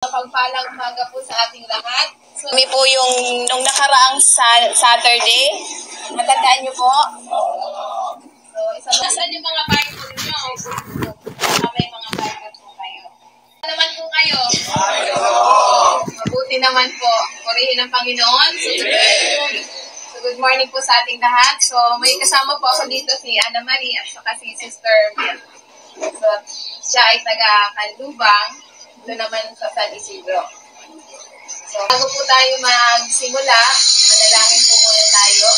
Pagpalang umaga po sa ating lahat. So, kami po yung nung nakaraang Saturday. Matandaan niyo po? So, nasaan yung mga Bible niyo? May mga Bible po kayo. Ano naman po kayo? Mabuti naman po. Purihin ng Panginoon. So, good morning po sa ating lahat. So, may kasama po ako dito si Ana Marie at saka si Sister Mel. So, siya ay taga-Canlubang. Ito naman sa San Isidro. So, bago po tayo magsimula, manalangin po muna tayo.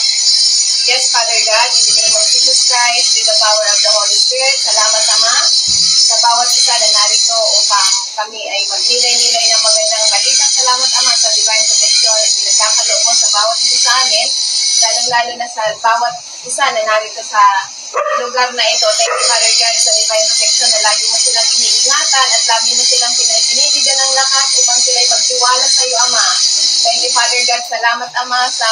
Yes, Father God, in the name of Jesus Christ, with the power of the Holy Spirit, salamat Ama sa bawat isa na narito upang kami ay magnilay-nilay ng magandang balita. Salamat Ama sa divine protection at pinagkakaloob mo sa bawat isa sa amin, lalong-lalo na sa bawat isa na narito sa lugar na ito. Thank you, Father God, sa divine protection na lagi mo silang iniingatan at lagi mo silang pinibigyan ng lakas upang sila'y magtiwala sa iyo, Ama. Thank you, Father God. Salamat, Ama, sa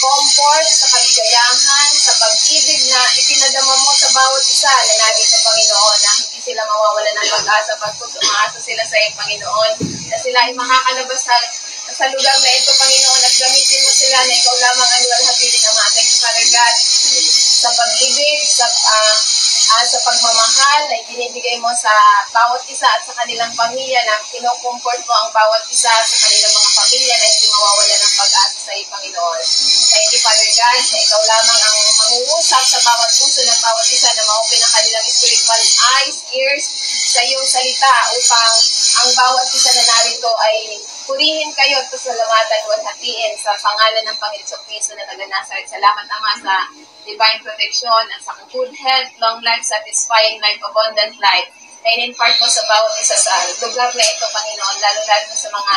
comfort, sa kaligayahan, sa pag-ibig na ipinadama mo sa bawat isa na narito, Panginoon, na hindi sila mawawala ng pag-asa pagkat umaasa sila sa iyo, Panginoon, na sila ay makakalabas sa lugar na ito, Panginoon, at gamitin mo sila na ikaw lamang ang luwalhatirin, Ama. Thank you, Father God, sa pag-ibig, sa pagmamahal na ibinibigay mo sa bawat isa at sa kanilang pamilya na kinukomfort mo ang bawat isa sa kanilang mga pamilya na hindi mawawala ng pag-asa sa iyo, Panginoon. Thank you, Father God, na ikaw lamang ang mangungusap sa bawat puso ng bawat isa na ma-open ang kanilang spiritual eyes, ears sa iyong salita upang ang bawat isa na narito ay purihin kayo at pasalamatan o hatiin sa pangalan ng Panginoon Kristo na taga-Nazaret. Salamat, Ama, sa divine protection at sa good health, long life, satisfying life, abundant life na in-impart mo sa bawat isa sa lugar na ito, Panginoon, lalo-lalo sa mga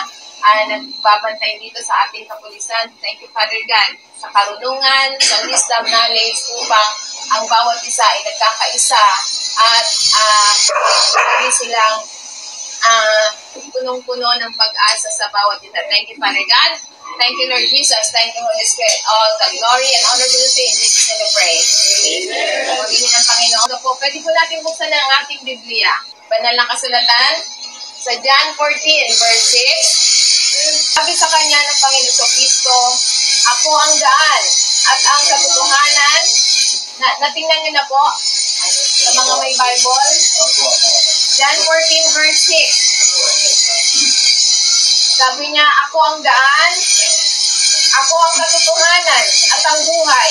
nagbabantay dito sa ating kapulisan. Thank you, Father God, sa karunungan, sa wisdom, knowledge, upang ang bawat isa ay nagkakaisa at lagi silang punong-puno ng pag-asa sa bawat isa. Thank you, Father God. Thank you, Lord Jesus. Thank you, Holy Spirit. All the glory and honor to you in Jesus' name we pray. Amen. Purihin ng Panginoon. Pwede po natin buksan ang ating Biblia. Banal na kasulatan sa John 14, verse 6. Sabi sa kanya ng Panginoon Kristo, ako ang daan at ang katotohanan. Natingnan niyo na po sa mga may Bible. John 14, verse 6. Sabi niya, ako ang daan, ako ang katotohanan at ang buhay.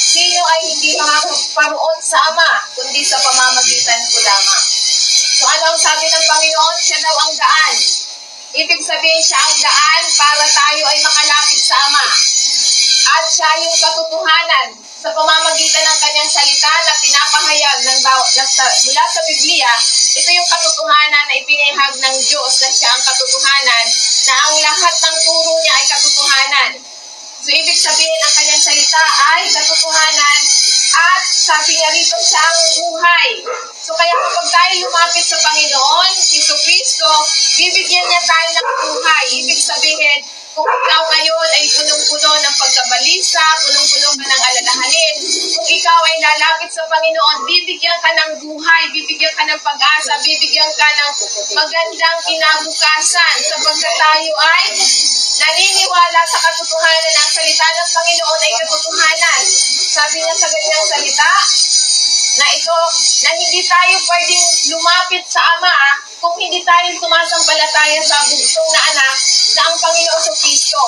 Sino ay hindi makakaparoon sa Ama, kundi sa pamamagitan ko lamang. So ano ang sabi ng Panginoon? Siya daw ang daan. Ibig sabihin siya ang daan para tayo ay makalapit sa Ama. At siya yung katotohanan sa pamamagitan ng kanyang salita na pinapahayag mula sa Biblia. Ito yung katotohanan na ipinahayag ng Diyos na siya ang katotohanan, na ang lahat ng turo niya ay katotohanan. So, ibig sabihin, ang kanyang salita ay katotohanan at sabi niya rito siya ang buhay. So, kaya kapag tayo lumapit sa Panginoon, Jesucristo, bibigyan niya tayo ng buhay. Ibig sabihin, kung ikaw ngayon ay punong-puno ng pagkabalisa, punong-puno ka ng alalahanin, kung ikaw ay lalapit sa Panginoon, bibigyan ka ng buhay, bibigyan ka ng pag-asa, bibigyan ka ng magandang kinabukasan, sapagkat tayo ay naniniwala sa katotohanan na ang salita ng Panginoon ay katotohanan. Sabi niya sa ganyang salita, na ito, na hindi tayo pwedeng lumapit sa Ama kung hindi tayo sumasampalataya sa bugtong na anak na ang Panginoon sa Kristo.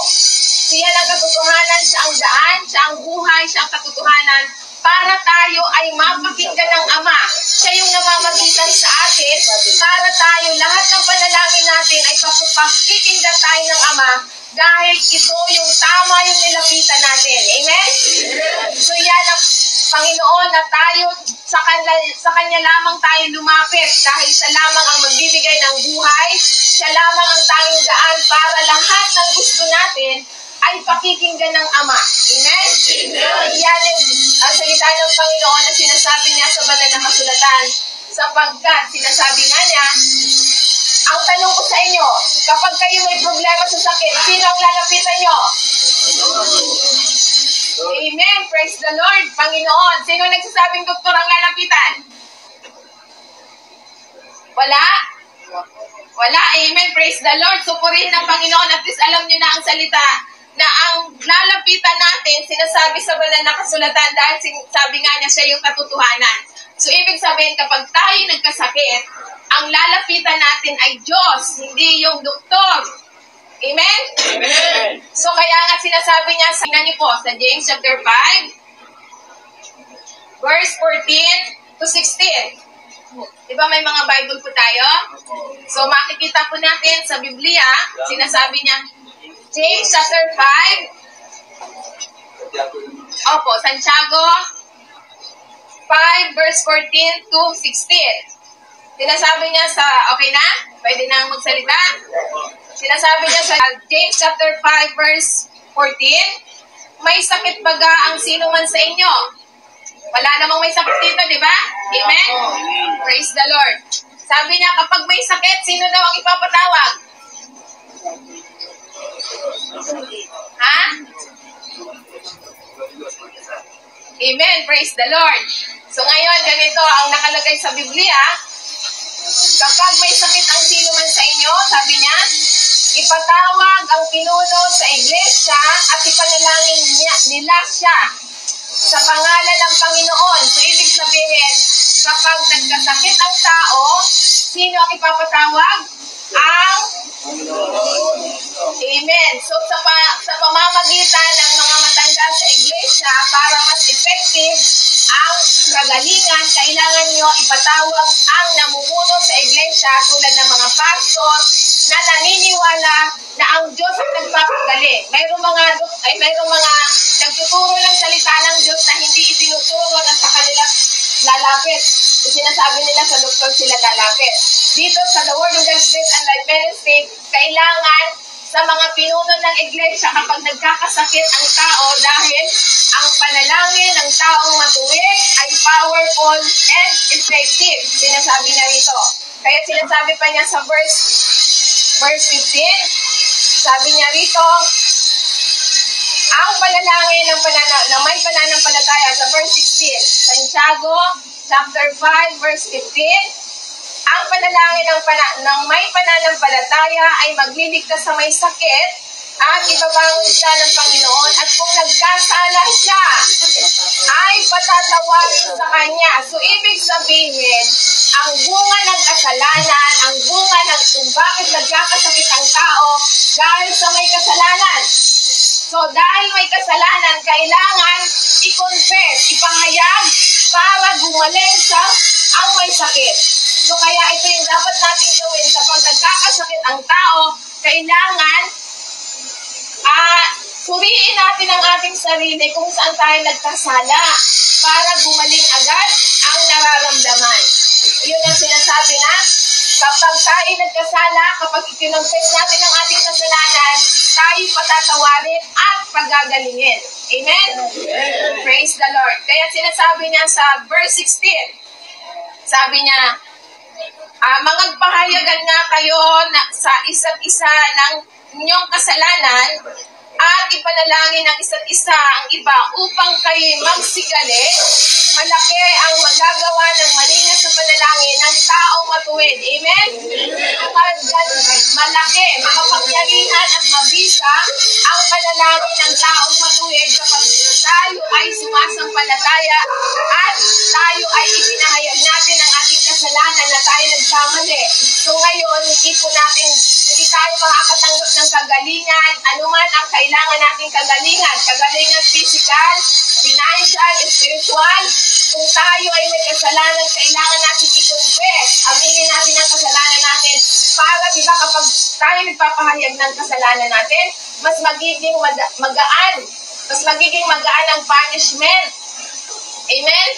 Siya ang katotohanan, siya ang daan, siya ang buhay, siya ang katotohanan para tayo ay mapakinggan ng Ama. Siya yung namamagitan sa atin para tayo, lahat ng panalangin natin ay pakikinggan tayo ng Ama dahil ito yung tama yung nilapitan natin. Amen? So yan ang Panginoon na tayo, sa Kanya lamang tayo lumapit dahil siya lamang ang magbibigay ng buhay, siya lamang ang tanging daan para lahat ng gusto natin ay pakikinggan ng Ama. Amen? Yan ang salita ng Panginoon na sinasabi niya sa banal na kasulatan, sapagkat sinasabi nga niya, ang tanong ko sa inyo, kapag kayo may problema sa sakit, sino ang lalapitan nyo? Amen. Praise the Lord. Panginoon. Sino nagsasabing doktor ang lalapitan? Wala? Wala. Amen. Praise the Lord. Supurihin ng Panginoon. At least alam nyo na ang salita na ang lalapitan natin, sinasabi sa banal na kasulatan dahil sabi nga niya siya yung katotohanan. So, ibig sabihin, kapag tayo nagkasakit, ang lalapitan natin ay Diyos, hindi yung doktor. Amen? Amen. So, kaya nga sinasabi niya, tingnan niyo po, sa James chapter 5, verse 14 to 16. Diba may mga Bible po tayo? So, makikita po natin sa Biblia, sinasabi niya, James chapter 5, opo, Santiago 5 verse 14 to 16. Sinasabi niya sa, okay na? Pwede na magsalita? Sinasabi niya sa James chapter 5 verse 14, may sakit baga ang sino man sa inyo? Wala namang may sakit dito, di ba? Amen? Praise the Lord. Sabi niya, kapag may sakit, sino daw ang ipapatawag? Ha? Amen. Praise the Lord. So ngayon, ganito ang nakalagay sa Biblia. Kapag may sakit ang sino man sa inyo, sabi niya, ipatawag ang pinuno sa iglesia at ipanalangin nila siya sa pangalan ng Panginoon. So ibig sabihin, kapag nagkasakit ang tao, sino ang ipapatawag? Ang Amen. So sa pamamagitan ng mga matanda sa iglesia, para mas effective ang kagalingan, kailangan nyo ipatawag ang namumuno sa iglesia tulad ng mga pastor na naniniwala na ang Diyos ang nagpapagaling. Mayroong mga nagtuturo ng salita ng Diyos na hindi itinuturo na sa kanila lalapit. Sinasabi nila sa doktor sila lalapit. Dito sa The Word of God Spirit and Life Ministry, kailangan sa mga pinuno ng iglesia kapag nagkakasakit ang tao dahil ang panalangin ng taong matuwid ay powerful and effective. Sinasabi niya rito. Kaya sinasabi pa niya sa verse 15, sabi niya rito, ang panalangin ng may pananampalataya sa verse 16, Santiago chapter 5 verse 15, ang panalangin ng may pananampalataya ay magliligtas sa may sakit at ibabangon siya ng Panginoon at kung nagkasala siya ay patatawarin sa Kanya. So, ibig sabihin, ang bunga ng kasalanan, ang bunga ng kung bakit nagkakasakit ang tao dahil sa may kasalanan. So, dahil may kasalanan, kailangan i-confess, ipahayag para gumaling sa ang may sakit. So, kaya ito yung dapat natin gawin kapag nagkakasakit ang tao, kailangan suriin natin ang ating sarili kung saan tayo nagkasala para gumaling agad ang nararamdaman. Yun ang sinasabi na kapag tayo nagkasala, kapag ikinonfess natin ang ating kasalanan, tayo patatawarin at pagagalingin. Amen? Praise the Lord. Kaya sinasabi niya sa verse 16, sabi niya, magpahayagan nga kayo sa isa't isa ng inyong kasalanan at ipanalangin ng isa't isa ang iba upang kayo magsigali. Malaki ang magagawa ng malinis na panalangin ng taong matuwid. Amen? Malaki, makapangyarihan at mabisa ang panalangin ng taong matuwid kapag tayo ay sumasampalataya at tayo ay ipinahayag natin ang ating kasalanan na tayo nagkamali. So ngayon, hindi tayo makakatanggap ng kagalingan, anuman ang kailangan nating kagalingan physical, financial, spiritual. Kung tayo ay may kasalanan, kailangan natin i-confess. Aminin natin ang kasalanan natin para, di ba, kapag tayo nagpapahayag ng kasalanan natin, mas magiging magaan. Mas magiging magaan ang punishment. Amen?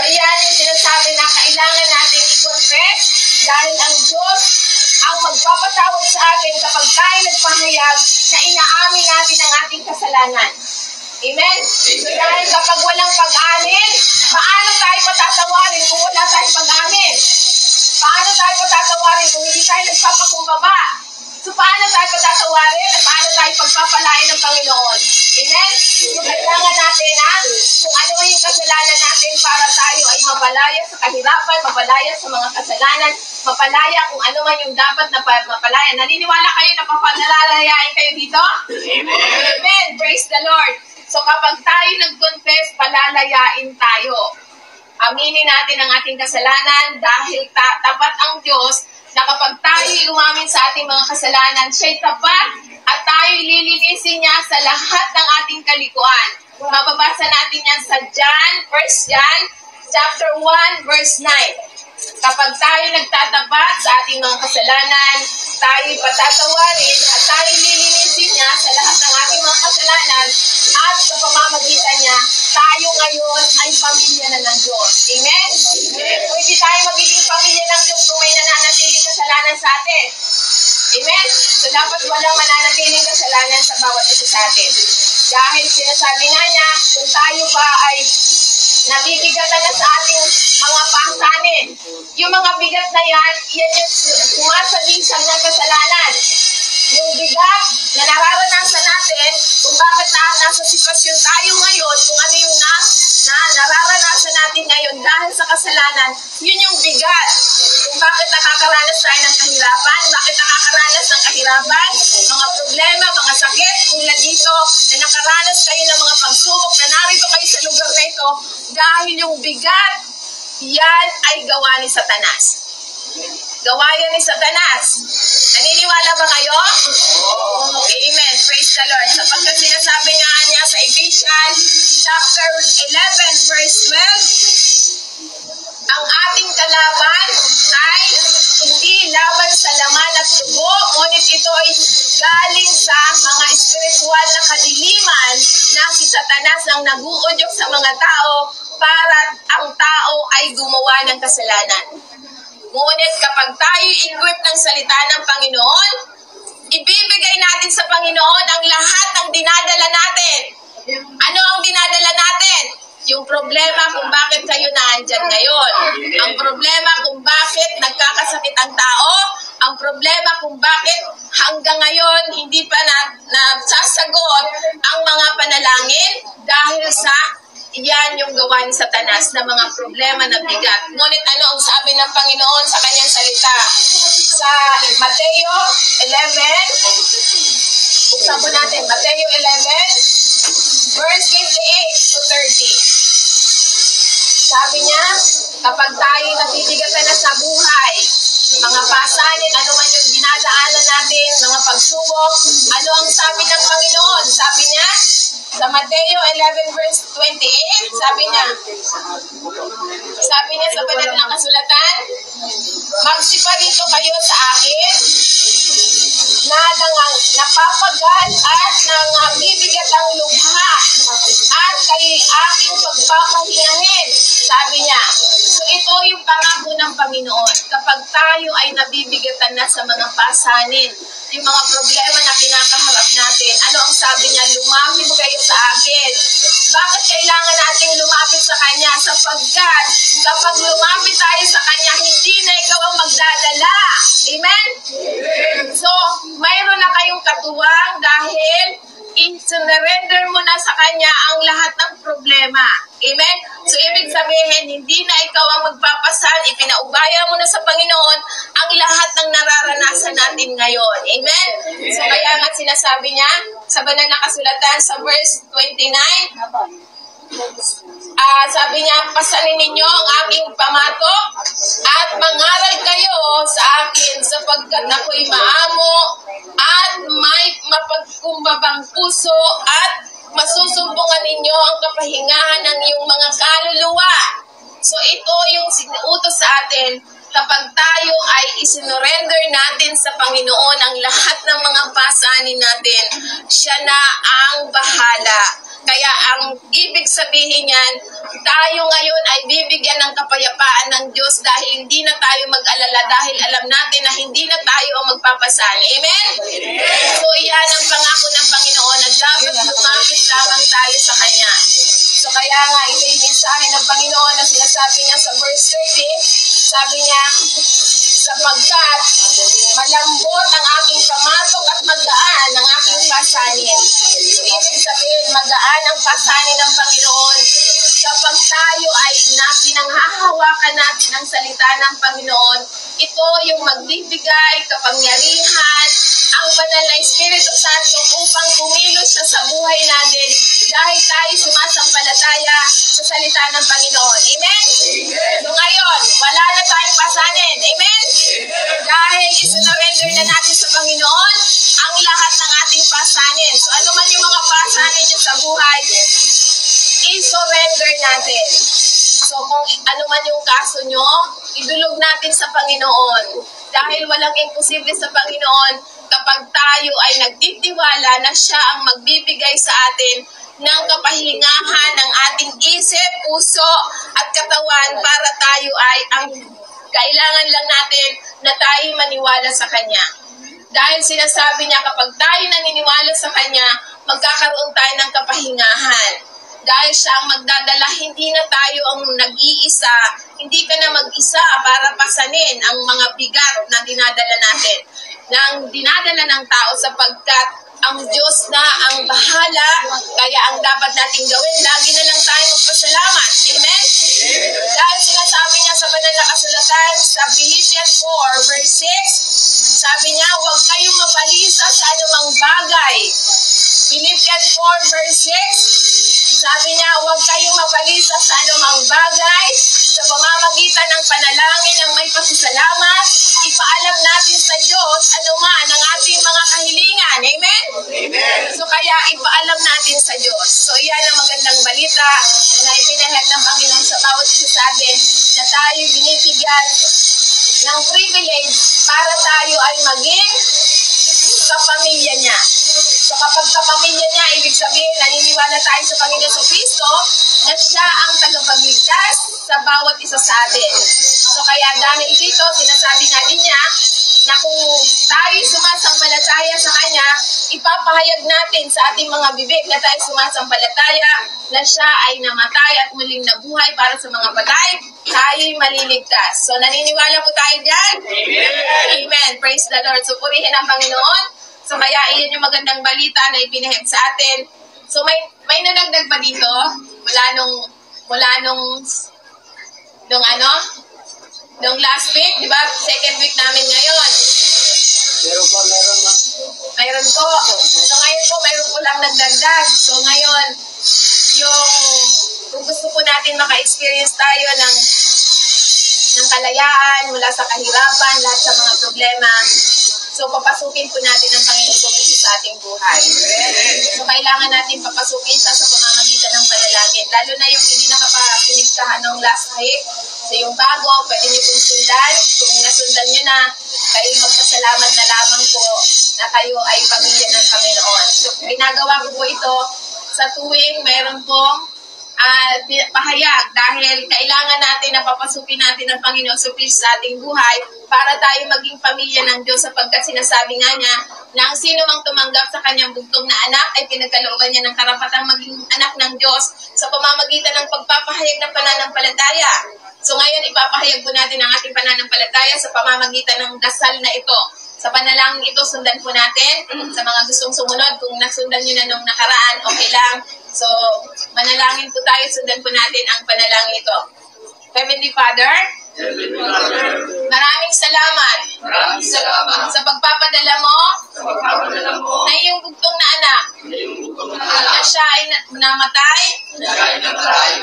Ayan yung sinasabi na kailangan natin i-confess dahil ang Diyos ang magpapatawad sa atin kapag tayo nagpahayag na inaamin natin ang ating kasalanan. Amen? So dahil kapag walang pag-amin, paano tayo patatawarin kung wala tayong pag-amin? Paano tayo patatawarin kung hindi tayo nagpapakumbaba? So paano tayo patatawarin at paano tayo pagpapalain ng Panginoon? Amen? So kailangan natin kung ano yung kasalanan natin para tayo ay mabalaya sa kahirapan, mabalaya sa mga kasalanan, mapalaya kung ano man yung dapat na mapalaya. Naniniwala kayo na papanalalayain kayo dito? Amen! Amen! Praise the Lord! So kapag tayo nag-confess, palalayain tayo. Aminin natin ang ating kasalanan dahil tapat ang Diyos na kapag tayo umamin sa ating mga kasalanan, siya'y tapat at tayo lilinisin niya sa lahat ng ating kalikuan. Mababasa natin yan sa John, 1 John, chapter 1, verse 9. Kapag tayo nagtatapat sa ating mga kasalanan, tayo patatawarin at tayo lilinisin niya sa lahat ng ating mga kasalanan at sa pamamagitan niya, tayo ngayon ay pamilya na ng Diyos. Amen? Kung hindi tayo magiging pamilya ng Diyos kung may nananatiling kasalanan sa atin. Amen? So dapat walang mananatiling kasalanan sa bawat isa sa atin. Dahil sinasabi nga niya, kung tayo ba ay nabibigatan na sa ating mga pasanin. Yung mga bigat na yan yung sumasagisag ng kasalanan. Yung bigat na nararanasan natin, kung bakit nasa sitwasyon tayo ngayon, kung ano yung nararanasan natin ngayon dahil sa kasalanan, yun yung bigat. Kung bakit nakakaranas tayo ng kahirapan, bakit nakakaranas ng kahirapan, mga problema, mga sakit, kung dito na nakaranas kayo ng mga pagsubok, na narito kayo sa lugar na ito, dahil yung bigat, yan ay gawa ni Satanas. Gawa yan ni Satanas. Naniniwala ba kayo? Amen. Praise the Lord. Sapagkat sinasabi nga niya sa Ephesians chapter 11 verse 12, ang ating kalaban ay hindi laban sa laman at dugo, ngunit ito ay galing sa mga espiritual na kadiliman na si Satanas ang nag-uudyok sa mga tao para ang tao ay gumawa ng kasalanan. Ngunit kapag tayo equip ng salita ng Panginoon, ibibigay natin sa Panginoon ang lahat ng dinadala natin. Ano ang dinadala natin? Yung problema kung bakit kayo naandyan ngayon. Ang problema kung bakit nagkakasakit ang tao. Ang problema kung bakit hanggang ngayon hindi pa nasasagot ang mga panalangin dahil sa yan yung gawa ni Satanas na mga problema na bigat. Ngunit ano ang sabi ng Panginoon sa kanyang salita? Sa Mateo 11, buksan po natin, Mateo 11, verse 28 to 30. Sabi niya, kapag tayo nabibigatan na sa buhay, mga pasanin, ano man yung dinadaanan natin, mga pagsubok, ano ang sabi ng Panginoon? Sabi niya, sa Mateo 11 verse 28, sabi niya sa banal na kasulatan, magsiparito kayo sa akin na napapagal at nangabibigat ang lubha at kay aking pagpapahingahin. Sabi niya, so ito yung pangako ng Panginoon. Kapag tayo ay nabibigatan na sa mga pasanin, yung mga problema na kinakaharap natin, ano ang sabi niya? Lumapit kayo sa akin. Bakit kailangan nating lumapit sa Kanya? Sapagkat kapag lumapit tayo sa Kanya, hindi na ikaw ang magdadala. Amen? So, mayroon na kayong katuwang dahil i-surrender mo na sa Kanya ang lahat ng problema. Amen? So, ibig sabihin, hindi na ikaw ang magpapasan, ipinaubaya mo na sa Panginoon ang lahat ng nararanasan natin ngayon. Amen? So, kaya nga sinasabi niya sa banal na kasulatan sa verse 29, sabi niya, pasanin ninyo ang aking pamato at mangaral kayo sa akin sapagkat ako'y maamo at may mapagkumbabang puso at masusumbungan ninyo ang kapahingahan ng iyong mga kaluluwa. So ito yung sinuutos sa atin kapag tayo ay isinurrender natin sa Panginoon ang lahat ng mga pasanin natin. Siya na ang bahala. Kaya ang ibig sabihin niyan, tayo ngayon ay bibigyan ng kapayapaan ng Diyos dahil hindi na tayo mag-alala dahil alam natin na hindi na tayo ang magpapasali. Amen? So iyan ang pangako ng Panginoon na dapat lumapit lamang tayo sa Kanya. So kaya nga, ito yung mensahe ng Panginoon na sinasabi niya sa verse 30, sabi niya, sapagkat malambot ang aking pamatok at magaan ang aking pasanin. So, ibig sabihin, magaan ang pasanin ng Panginoon kapag tayo ay pinanghahawakan natin ang salita ng Panginoon ito yung magbibigay kapangyarihan, ang banal na Espiritu Santo upang kumilos siya sa buhay natin dahil tayo sumasampalataya sa salita ng Panginoon. Amen? So ngayon, wala na tayong pasanin. Amen? Dahil isinurrender na natin sa Panginoon ang lahat ng ating pasanin. So ano man yung mga pasanin niyo sa buhay, i-surrender natin. So kung ano man yung kaso nyo, idulog natin sa Panginoon. Dahil walang imposible sa Panginoon kapag tayo ay nagtitiwala na siya ang magbibigay sa atin ng kapahingahan ng ating isip, puso at katawan para tayo ay ang kailangan lang natin na tayo maniwala sa Kanya. Dahil sinasabi niya kapag tayo naniniwala sa Kanya, magkakaroon tayo ng kapahingahan. Dahil siya ang magdadala, hindi na tayo ang nag-iisa, hindi ka na mag-isa para pasanin ang mga bigat na dinadala natin, ng dinadala ng tao sapagkat ang Diyos na ang bahala, kaya ang dapat nating gawin, lagi na lang tayo magpasalamat. Amen? Dahil sinasabi niya sa banal na kasulatan sa Philippians 4 verse 6, sabi niya, huwag kayong mabalisa sa anumang bagay. Philippians 4 verse 6, sabi niya, huwag kayong mabalisa sa anumang bagay, sa pamamagitan ng panalangin ng may pasasalamat, ipaalam natin sa Diyos anuman ang ating mga kahilingan. Amen? Amen. So kaya ipaalam natin sa Diyos. So yan ang magandang balita na ipinahid ng Panginoon sa bawat isa sa atin na tayo binibigyan ng privilege para tayo ay maging kapamilya niya. So kapag kapamilya niya, ibig sabihin, naniniwala tayo sa Panginoon sa Kristo na siya ang tagapagligtas sa bawat isa sa atin. So kaya dahil dito, sinasabi natin niya na kung tayo sumasampalataya sa Kanya, ipapahayag natin sa ating mga bibig na tayo sumasampalataya na siya ay namatay at muling nabuhay para sa mga patay, tayo'y maliligtas. So naniniwala po tayo dyan? Amen! Amen! Praise the Lord. So purihin ang Panginoon. So kaya iyan yung magandang balita na ipinahid sa atin. So may nadagdag ba dito? Mula nung last week, di ba? Second week namin ngayon. Mayroon po. So ngayon po, mayroon po lang nagdagdag. So ngayon, kung gusto po natin maka-experience tayo ng kalayaan mula sa kahirapan, lahat sa mga problema, so papasukin po natin ang Panginoon sa ating buhay. So kailangan natin papasukin siya sa pamamagitan ng panalangin. Lalo na yung hindi nakapakinig nung last week. So yung bago, pwede niyo pong sundan. Kung nasundan niyo na, kayo magpasalamat na lamang po na kayo ay pamilya ng Panginoon. So ginagawa ko po ito sa tuwing mayroon pong pahayag dahil kailangan natin na papasukin natin ang Panginoon sa ating buhay para tayo maging pamilya ng Diyos sapagkat sinasabi nga niya na ang sino mang tumanggap sa kanyang bugtong na anak ay pinagkalooban niya ng karapatang maging anak ng Diyos sa pamamagitan ng pagpapahayag ng pananampalataya. So ngayon ipapahayag po natin ang ating pananampalataya sa pamamagitan ng dasal na ito. Sa panalangin ito, sundan po natin. Sa mga gustong sumunod, kung nasundan nyo na nung nakaraan, okay lang. So, manalangin po tayo, sundan po natin ang panalangin ito. Heavenly Father, maraming salamat sa pagpapadala mo na iyong bugtong na anak na siya ay namatay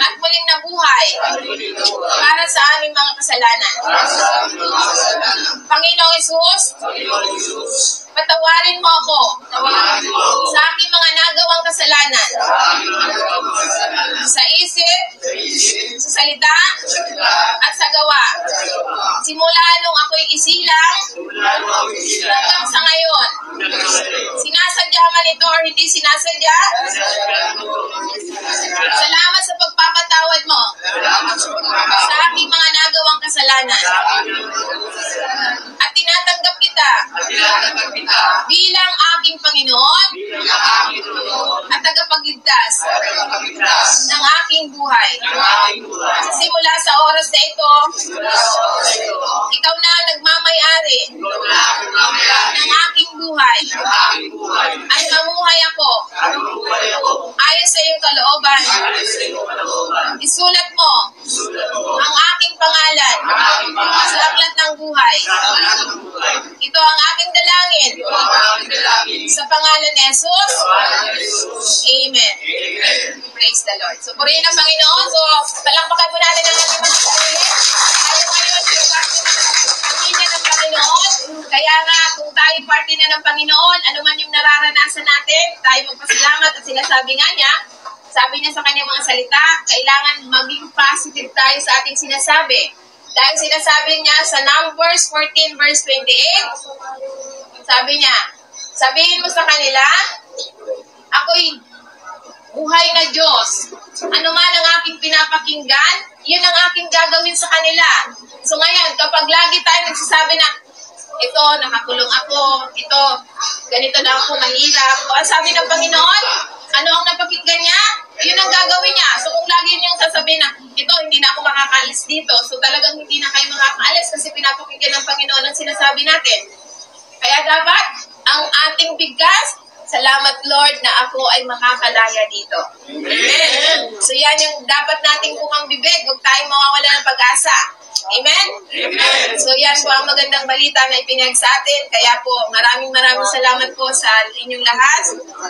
at muling nabuhay para sa aming mga kasalanan. Panginoong Hesus, patawarin mo ako sa aking mga nagawang kasalanan sa isip, sa salita, at sa gawa. Simula nung ako'y isilang hanggang sa ngayon. Sinasadya man ito or hindi sinasadya, salamat sa pagpapatawad mo sa aking mga nagawang kasalanan. At tinatanggap kita bilang aking Panginoon at tagapagligtas ng aking buhay. Simula sa oras na ito, ikaw na ang nagmamayari ng aking buhay at mamuhay ako ayon sa iyong kalooban. Isulat mo ang aking pangalan sa aklat ng ng buhay. Ito ang aking dalangin. Sa pangalan ni Jesus. Amen. Praise the Lord. So, purihin ang Panginoon. So, palakpakan po natin ang ating mga sarili. Tayo ngayon, pamilya ng Panginoon. Kaya nga, kung tayo party na ng Panginoon, ano man yung nararanasan natin, tayo magpasalamat at sinasabi nga niya, sabi niya sa kanyang mga salita, kailangan maging positive tayo sa ating sinasabi. Dahil sinasabi niya sa Numbers 14 verse 28, sabi niya, sabihin mo sa kanila, ako'y buhay na Diyos. Ano man ang aking pinapakinggan, yun ang aking gagawin sa kanila. So ngayon, kapag lagi tayo nagsasabi na, ito, nakakulong ako, ito, ganito na ako, mahirap. O ang sabi ng Panginoon, ano ang napakinggan niya? Yun ang gagawin niya. So kung lagi niyong sasabihin na, ito, hindi na ako makakaalis dito. So talagang hindi na kayo makakaalis kasi pinapakinggan ng Panginoon ang sinasabi natin. Kaya dapat, ang ating bigkas, salamat Lord na ako ay makakalaya dito. Amen. So yan yung dapat nating bukang bibig. Huwag tayong mawawala ng pag-asa. Amen? Amen. So yan po ang magandang balita na ipinag sa atin. Kaya po maraming salamat po sa inyong lahat.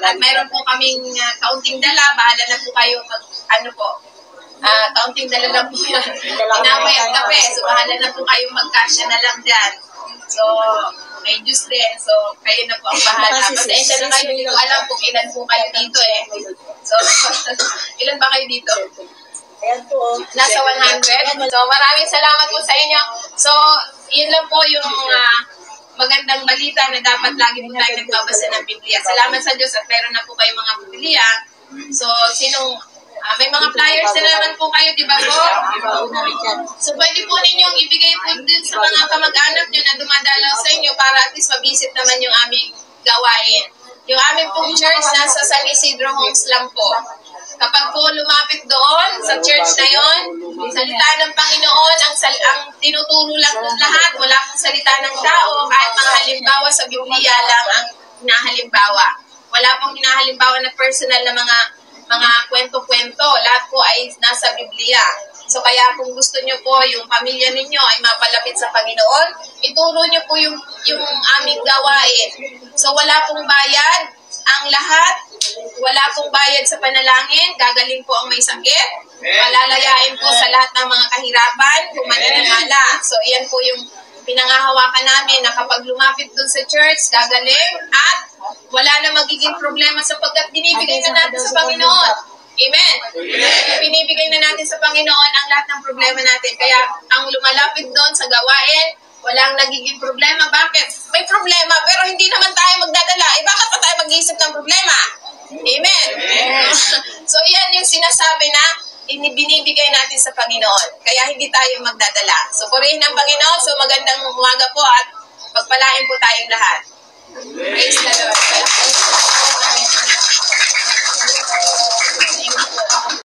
At mayroon po kaming kaunting dala. Bahala na po kayo kaunting dala lang po yan. Inamay at kape. So bahala na po kayo magkasya na lang dyan. So may juice din. So kayo na po ang bahala. Pasensya na kayo. Hindi ko alam kung ilan po kayo dito eh. So ilan ba kayo dito? Nasa 100. So, maraming salamat po sa inyo. So, yun lang po yung magandang balita na dapat lagi po tayo nagbabasa ng Biblia. Salamat sa Diyos at meron na po kayo mga Biblia. So, may mga flyers na naman po kayo, di ba po? So, pwede po ninyong ibigay po din sa mga kamag-anak nyo na dumadalaw sa inyo para at least mabisit naman yung aming gawain. Yung aming pong church nasa San Isidro Homes lang po. Kapag po lumapit doon sa church na yon, salita ng Panginoon, ang tinuturo lang po lahat, wala pong salita ng tao, kahit mga halimbawa sa Biblia lang ang hinahalimbawa. Wala pong hinahalimbawa na personal na mga kwento-kwento, lahat po ay nasa Biblia. So kaya kung gusto nyo po yung pamilya ninyo ay mapalapit sa Panginoon, ituro nyo po yung aming gawain. So wala pong bayad, ang lahat, wala pong bayad sa panalangin, gagaling po ang may sakit, palalayain po sa lahat ng mga kahirapan, kung maninimala. So iyan po yung pinangahawakan namin na kapag lumapit dun sa church, gagaling at wala na magiging problema sapagkat binibigay na natin sa Panginoon. Amen. Binibigay na natin sa Panginoon ang lahat ng problema natin. Kaya ang lumalapit doon sa gawain, walang nagiging problema. Bakit? May problema, pero hindi naman tayo magdadala. Bakit pa tayo mag-iisip ng problema? Amen. So, yan yung sinasabi na binibigay natin sa Panginoon. Kaya hindi tayo magdadala. So, purihin ang Panginoon. So, magandang umaga po at pagpalain po tayong lahat. Praise the Lord.